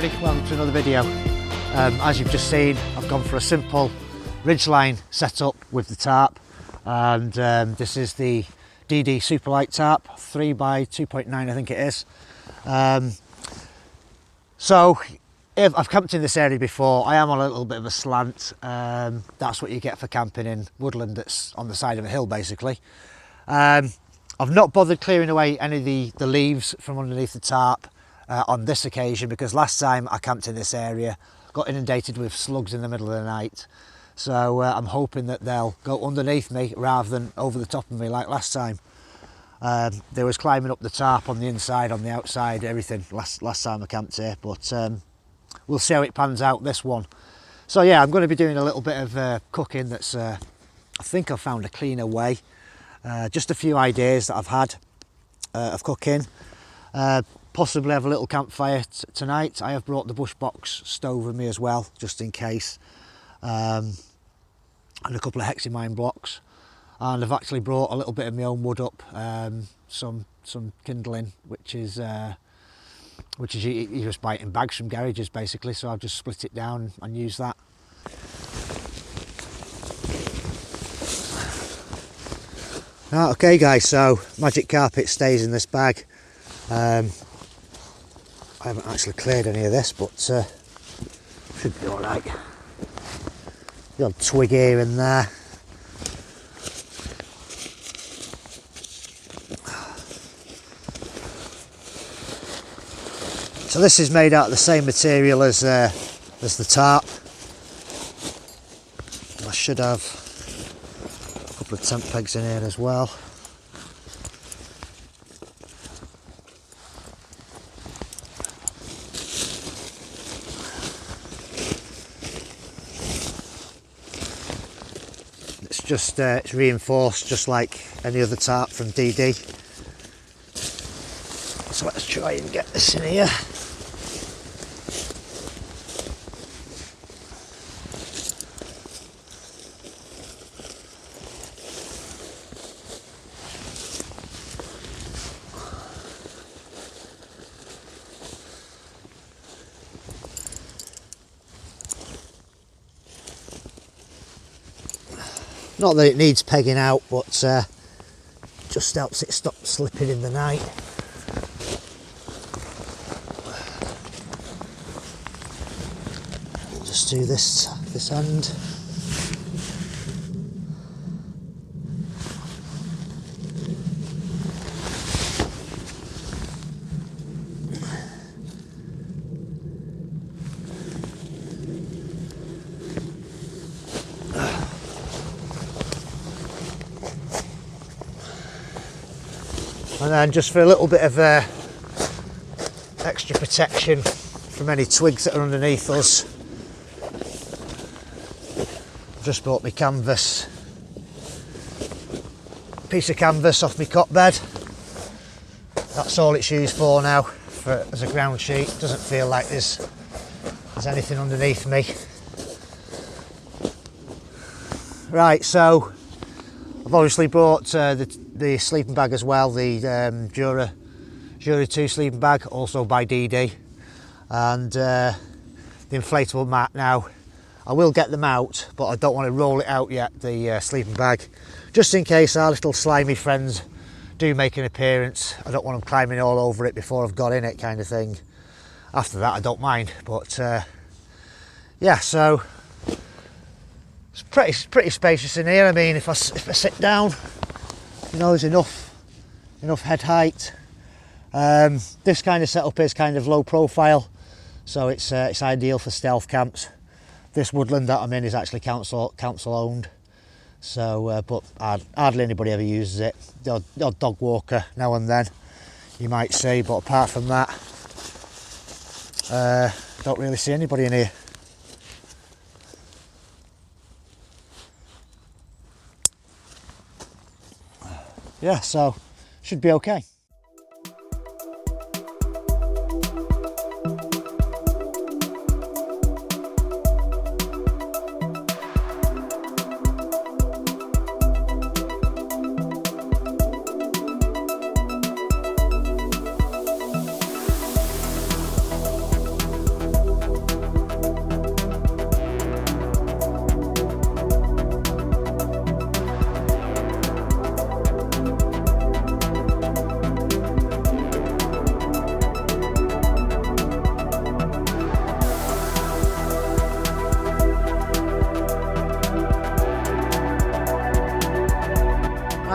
everybody, welcome to another video. As you've just seen, I've gone for a simple ridgeline setup with the tarp, and this is the DD Superlight tarp, 3x2.9 I think it is. So if I've camped in this area before, I am on a little bit of a slant. That's what you get for camping in woodland that's on the side of a hill basically. I've not bothered clearing away any of the leaves from underneath the tarp on this occasion, because last time I camped in this area, got inundated with slugs in the middle of the night. So I'm hoping that they'll go underneath me rather than over the top of me like last time. They was climbing up the tarp on the inside, on the outside, everything last time I camped here, but we'll see how it pans out this one. So yeah, I'm going to be doing a little bit of cooking that's, I think I've found a cleaner way. Just a few ideas that I've had of cooking. Possibly have a little campfire tonight. I have brought the bush box stove with me as well, just in case. And a couple of hexamine blocks. And I've actually brought a little bit of my own wood up, some kindling, which is you just buy it in bags from garages basically. So I've just split it down and use that. Right, okay guys, so magic carpet stays in this bag. I haven't actually cleared any of this, but should be alright. The odd twig here and there. So this is made out of the same material as the tarp. I should have a couple of tent pegs in here as well. It's just it's reinforced just like any other tarp from DD. So let's try and get this in here. Not that it needs pegging out, but just helps it stop slipping in the night. We'll just do this end. And then just for a little bit of extra protection from any twigs that are underneath us, I've just brought my canvas, piece of canvas off my cot bed. That's all it's used for now, as a ground sheet. It doesn't feel like there's anything underneath me. Right, so I've obviously brought the sleeping bag as well, the Jura 2 sleeping bag, also by DD, and the inflatable mat. Now, I will get them out, but I don't want to roll it out yet, the sleeping bag, just in case our little slimy friends do make an appearance. I don't want them climbing all over it before I've got in it, kind of thing. After that, I don't mind, but yeah, so it's pretty spacious in here. I mean, if I sit down, you know, there's enough head height. This kind of setup is kind of low profile, so it's ideal for stealth camps. This woodland that I'm in is actually council owned, so but hardly anybody ever uses it. The odd dog walker now and then you might see, but apart from that, don't really see anybody in here. Yeah, so should be okay.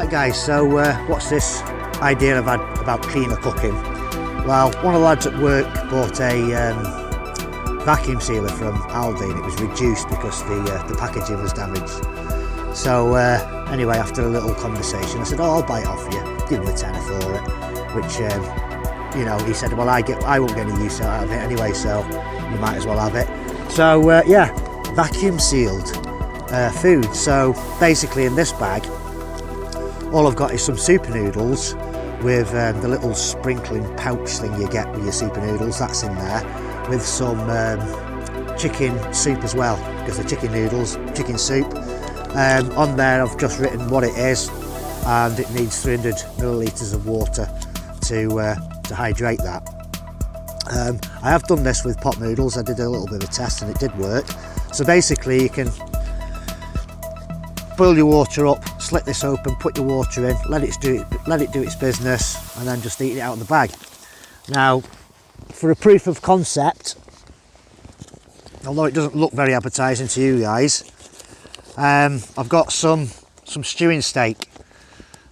Right guys, so what's this idea I've had about cleaner cooking? Well, one of the lads at work bought a vacuum sealer from Aldi and it was reduced because the packaging was damaged. So anyway, after a little conversation, I said, oh, I'll buy it off you, give him a tenner for it, which, you know, he said, well, I won't get any use out of it anyway, so you might as well have it. So yeah, vacuum sealed food. So basically in this bag, all I've got is some super noodles with the little sprinkling pouch thing you get with your super noodles, that's in there, with some chicken soup as well, because the chicken noodles, chicken soup. On there I've just written what it is, and it needs 300 millilitres of water to hydrate that. I have done this with pot noodles. I did a little bit of a test and it did work. So basically you can boil your water up, slit this open, put your water in, let it do its business, and then just eat it out of the bag. Now, for a proof of concept, although it doesn't look very appetizing to you guys, I've got some stewing steak.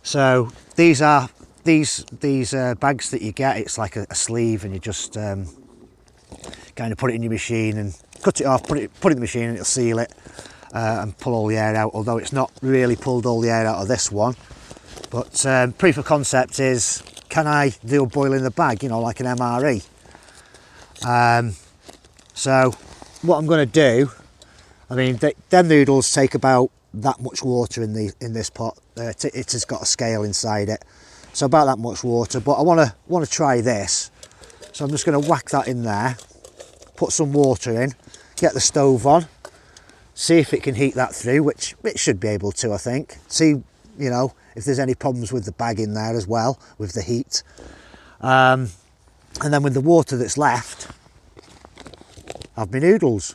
So these are these bags that you get. It's like a sleeve, and you just kind of put it in your machine and cut it off, put it in the machine, and it'll seal it. And pull all the air out, although it's not really pulled all the air out of this one. But proof of concept is, can I do a boil in the bag, you know, like an MRE? So what I'm going to do, I mean, them noodles take about that much water in this pot. It has got a scale inside it, so about that much water. But I want to try this, so I'm just going to whack that in there, put some water in, get the stove on. See if it can heat that through, which it should be able to, I think. See, you know, if there's any problems with the bag in there as well, with the heat. And then with the water that's left, have my noodles.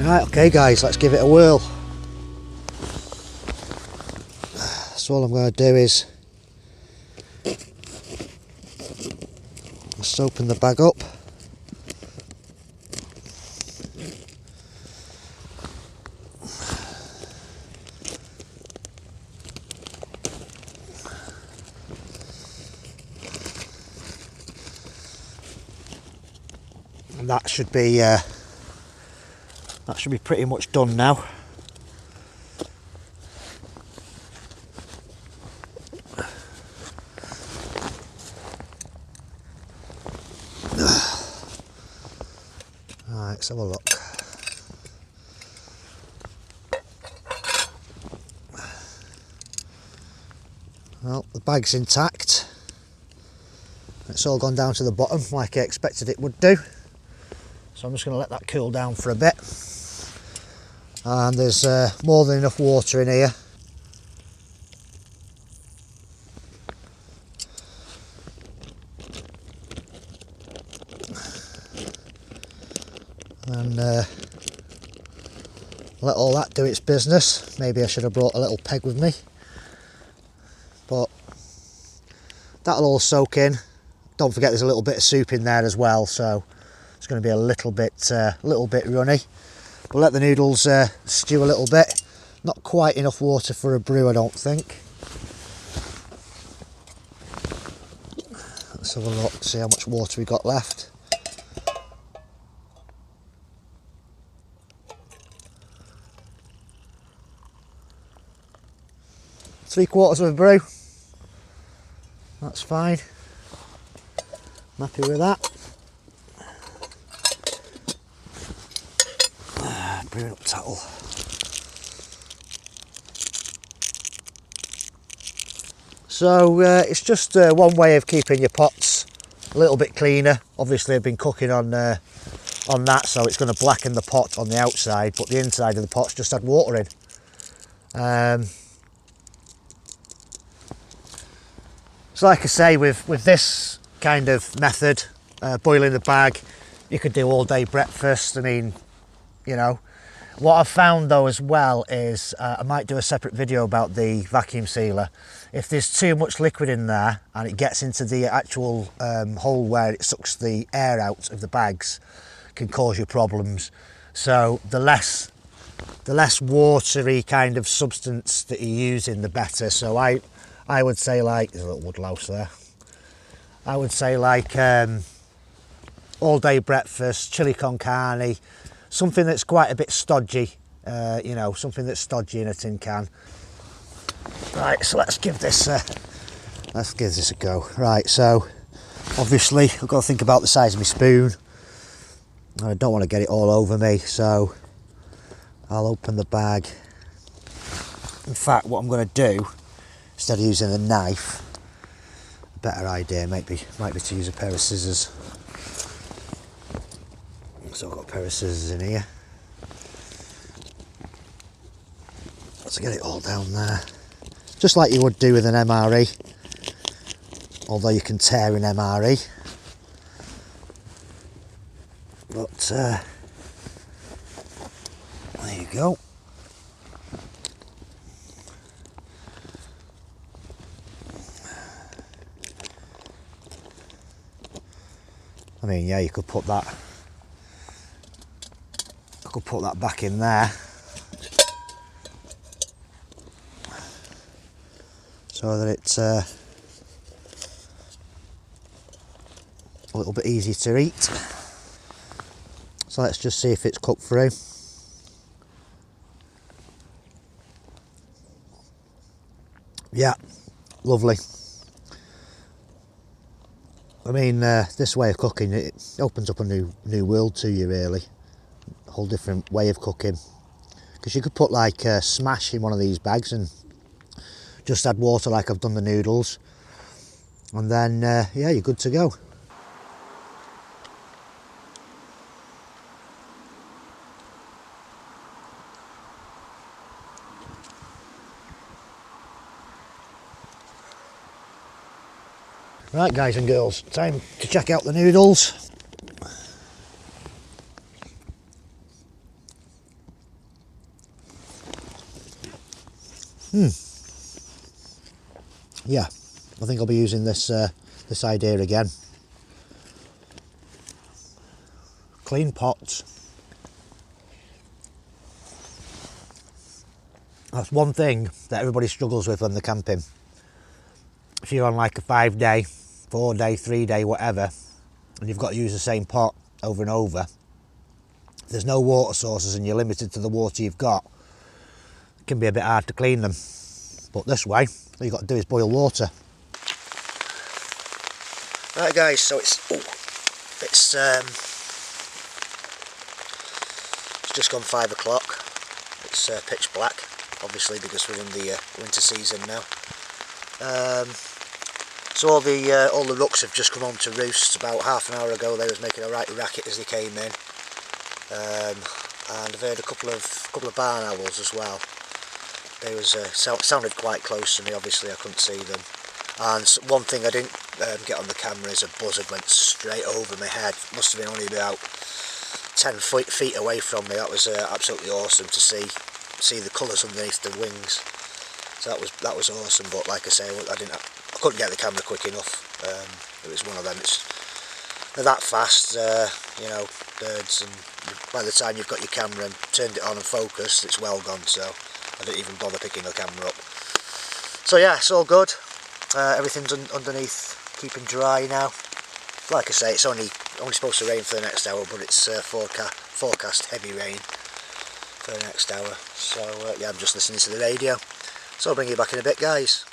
Right, okay guys, let's give it a whirl. So all I'm going to do is just open the bag up. And that should be pretty much done now. Let's have a look. Well, the bag's intact. It's all gone down to the bottom like I expected it would do. So I'm just going to let that cool down for a bit. And there's more than enough water in here. And let all that do its business. Maybe I should have brought a little peg with me. But that'll all soak in. Don't forget there's a little bit of soup in there as well, so it's going to be a little bit runny. But let the noodles stew a little bit. Not quite enough water for a brew, I don't think. Let's have a look, see how much water we got left. Three-quarters of a brew. That's fine. I'm happy with that. Brewing up tattle. So it's just one way of keeping your pots a little bit cleaner. Obviously I've been cooking on that, so it's going to blacken the pot on the outside, but the inside of the pot's just had water in. So like I say, with this kind of method, boiling the bag, you could do all day breakfast. I mean, you know, what I've found though as well is I might do a separate video about the vacuum sealer. If there's too much liquid in there and it gets into the actual hole where it sucks the air out of the bags, can cause you problems. So the less watery kind of substance that you're using, the better. So I would say, like, there's a little woodlouse there. I would say like all day breakfast, chili con carne, something that's quite a bit stodgy, you know, something that's stodgy in a tin can. Right, so let's give this a go. Right, so obviously I've got to think about the size of my spoon. I don't want to get it all over me, so I'll open the bag. In fact, what I'm going to do, instead of using a knife, a better idea might be to use a pair of scissors. So I've got a pair of scissors in here. Let's get it all down there. Just like you would do with an MRE, although you can tear an MRE. But there you go. I mean, yeah, you could put that. I could put that back in there, so that it's a little bit easy to eat. So let's just see if it's cooked through. Yeah, lovely. I mean, this way of cooking, it opens up a new world to you, really. A whole different way of cooking. Because you could put like smash in one of these bags and just add water like I've done the noodles. And then, yeah, you're good to go. Right, guys and girls, time to check out the noodles. Yeah, I think I'll be using this idea again. Clean pots. That's one thing that everybody struggles with when they're camping. If you're on like a 5-day, 4-day, 3-day, whatever, and you've got to use the same pot over and over, if there's no water sources and you're limited to the water you've got, it can be a bit hard to clean them. But this way, all you've got to do is boil water. Right guys, so it's It's just gone 5 o'clock. It's pitch black, obviously because we're in the winter season now. So all the rooks have just come home to roost. About half an hour ago they was making a right racket as they came in, and I've heard a couple of barn owls as well. They was sounded quite close to me. Obviously I couldn't see them. And one thing I didn't get on the camera is a buzzard went straight over my head. Must have been only about 10 feet away from me. That was absolutely awesome to see the colours underneath the wings. So that was awesome. But like I say, I couldn't get the camera quick enough. It was one of them. They're that fast, you know, birds, and by the time you've got your camera and turned it on and focused, it's well gone. So I didn't even bother picking the camera up. So yeah, it's all good. Everything's underneath, keeping dry now. Like I say, it's only supposed to rain for the next hour, but it's forecast heavy rain for the next hour. So yeah, I'm just listening to the radio. So I'll bring you back in a bit, guys.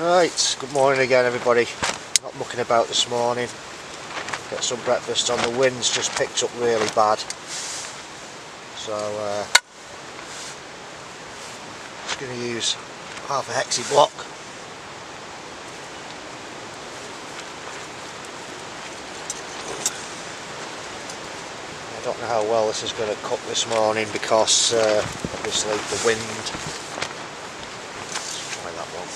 Right, good morning again everybody. Not mucking about this morning. Get some breakfast on. The wind's just picked up really bad. So just going to use half a hexi block. I don't know how well this is going to cook this morning because obviously the wind. Let's try that one.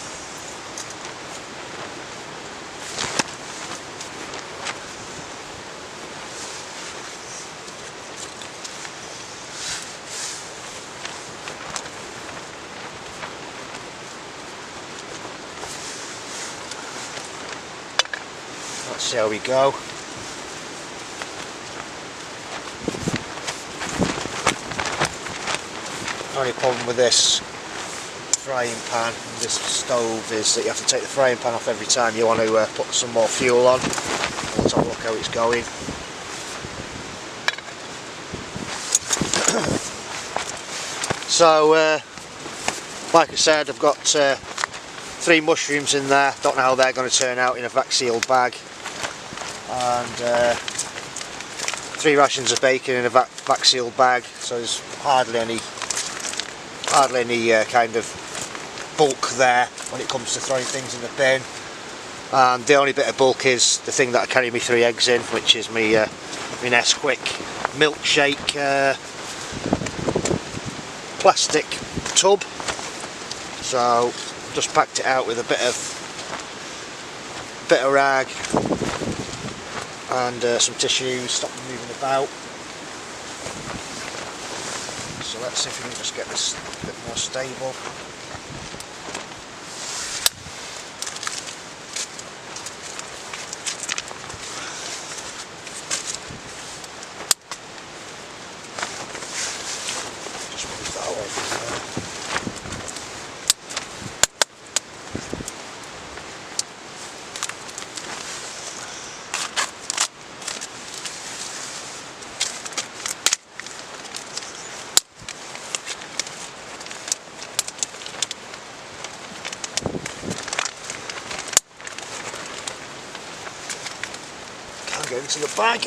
Let's see how we go. The only problem with this frying pan, this stove, is that you have to take the frying pan off every time you want to put some more fuel on. Let's have a look how it's going. So, like I said, I've got 3 mushrooms in there. Don't know how they're going to turn out in a vac sealed bag, and 3 rations of bacon in a vac sealed bag. So there's hardly any kind of bulk there when it comes to throwing things in the bin. And the only bit of bulk is the thing that I carry my 3 eggs in, which is my Nesquik milkshake plastic tub. So just packed it out with a bit of rag and some tissues, stop them moving about. So let's see if we can just get this a bit more stable. Just move that away from there. Get into the bag.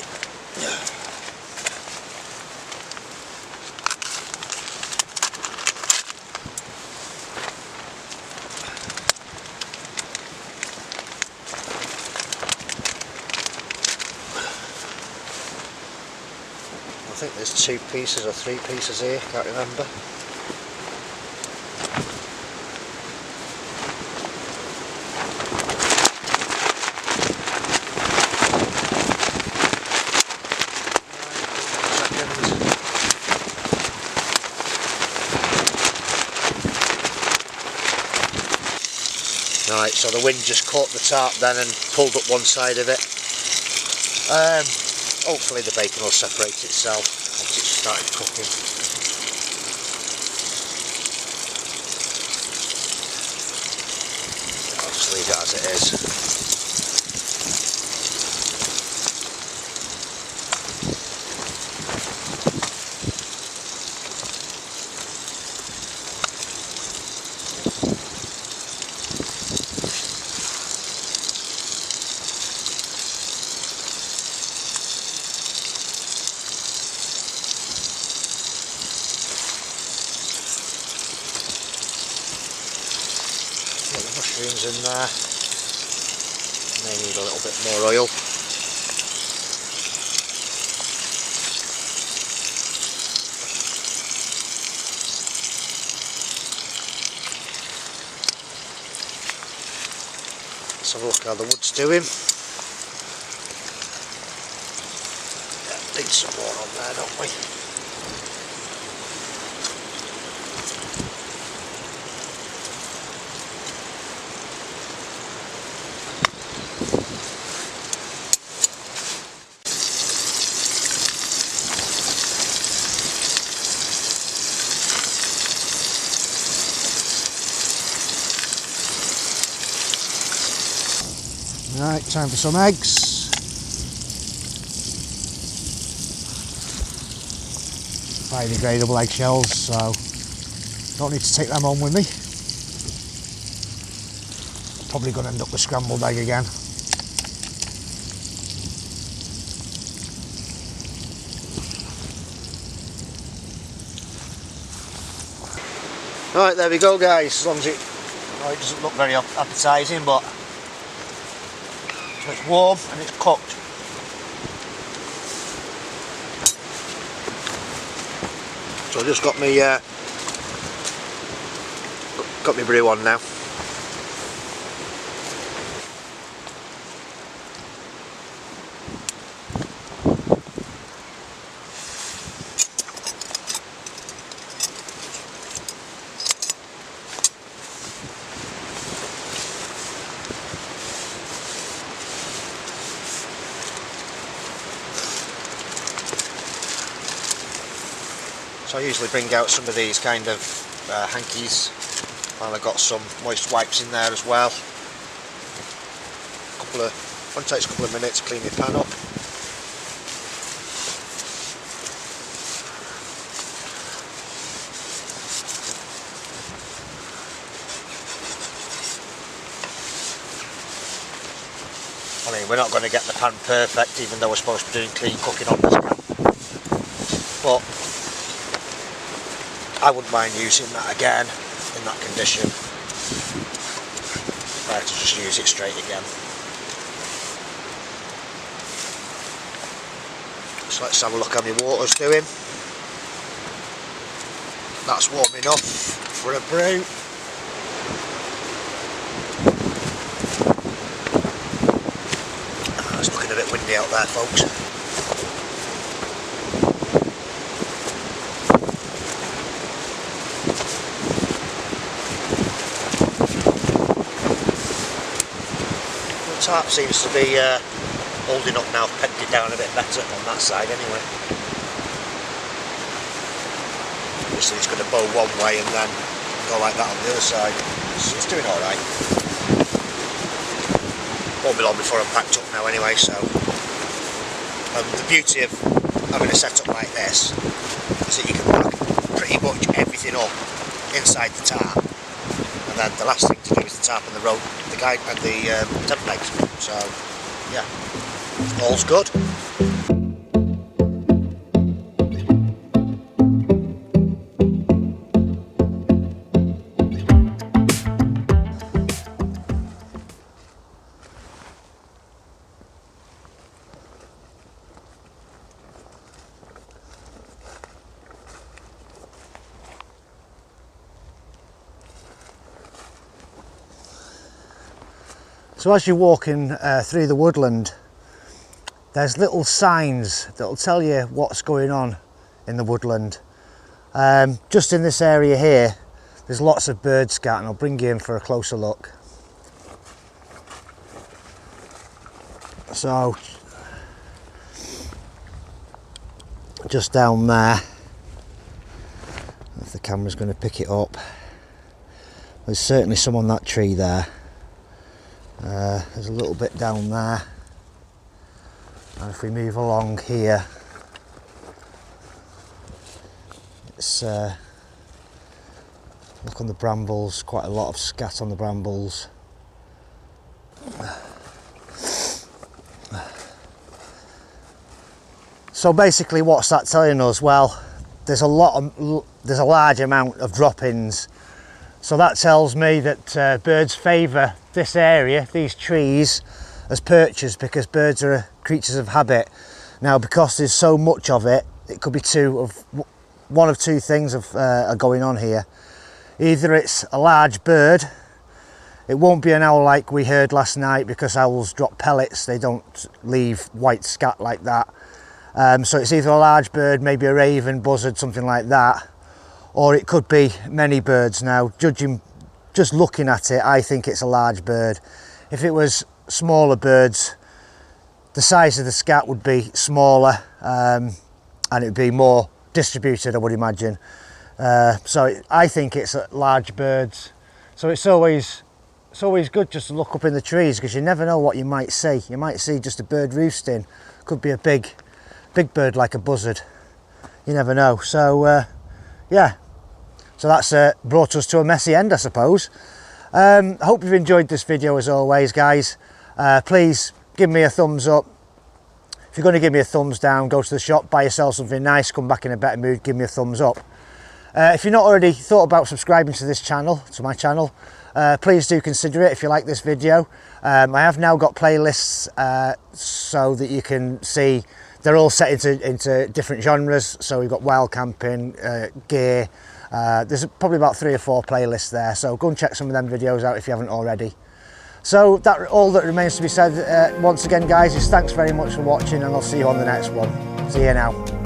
think there's 2 pieces or 3 pieces here, can't remember. Right, so the wind just caught the tarp then and pulled up one side of it. Hopefully the bacon will separate itself once it's started cooking. I'll just leave it as it is. Get the mushrooms in there. May need a little bit more oil. Let's have a look how the wood's doing. Yeah, need some more on there, don't we? Right, time for some eggs. Biodegradable eggshells, so don't need to take them home with me. Probably going to end up with scrambled egg again. Right, there we go guys, as long as it doesn't look very appetising, but it's warm and it's cooked. So I just got me brew on now. So I usually bring out some of these kind of hankies, and I've got some moist wipes in there as well. Only takes a couple of minutes to clean your pan up. I mean, we're not going to get the pan perfect, even though we're supposed to be doing clean cooking on this pan, but I wouldn't mind using that again in that condition. I have to just use it straight again. So let's have a look how my water's doing. That's warm enough for a brew. It's looking a bit windy out there, folks. The tarp seems to be holding up now, pegged it down a bit better on that side anyway. Obviously it's going to bow one way and then go like that on the other side. So it's doing alright. Won't be long before I'm packed up now anyway, so the beauty of having a setup like this is that you can pack pretty much everything up inside the tarp, and then the last thing to do is the tarp and the rope, the guide and the tent pegs. So yeah, all's good. So as you're walking through the woodland, there's little signs that will tell you what's going on in the woodland. Just in this area here, there's lots of bird scat, and I'll bring you in for a closer look. So, just down there, if the camera's going to pick it up, there's certainly some on that tree there. There's a little bit down there, and if we move along here, it's look on the brambles, quite a lot of scat on the brambles. So basically, what's that telling us? Well, there's a large amount of drop-ins. So that tells me that birds favour this area, these trees, as perches, because birds are creatures of habit. Now, because there's so much of it, it could be one of two things are going on here. Either it's a large bird. It won't be an owl like we heard last night, because owls drop pellets. They don't leave white scat like that. So it's either a large bird, maybe a raven, buzzard, something like that, or it could be many birds. Now, just looking at it, I think it's a large bird. If it was smaller birds, the size of the scat would be smaller, and it would be more distributed, I would imagine. So I think it's large birds. So it's always good just to look up in the trees, because you never know what you might see. You might see just a bird roosting. Could be a big bird like a buzzard. You never know. So yeah, so that's brought us to a messy end, I suppose. I hope you've enjoyed this video as always, guys. Please give me a thumbs up. If you're going to give me a thumbs down, go to the shop, buy yourself something nice, come back in a better mood, give me a thumbs up. If you're not already thought about subscribing to this channel, to my channel, please do consider it if you like this video. I have now got playlists so that you can see they're all set into different genres. So we've got wild camping, gear. There's probably about 3 or 4 playlists there. So go and check some of them videos out if you haven't already. So all that remains to be said once again, guys, is thanks very much for watching, and I'll see you on the next one. See you now.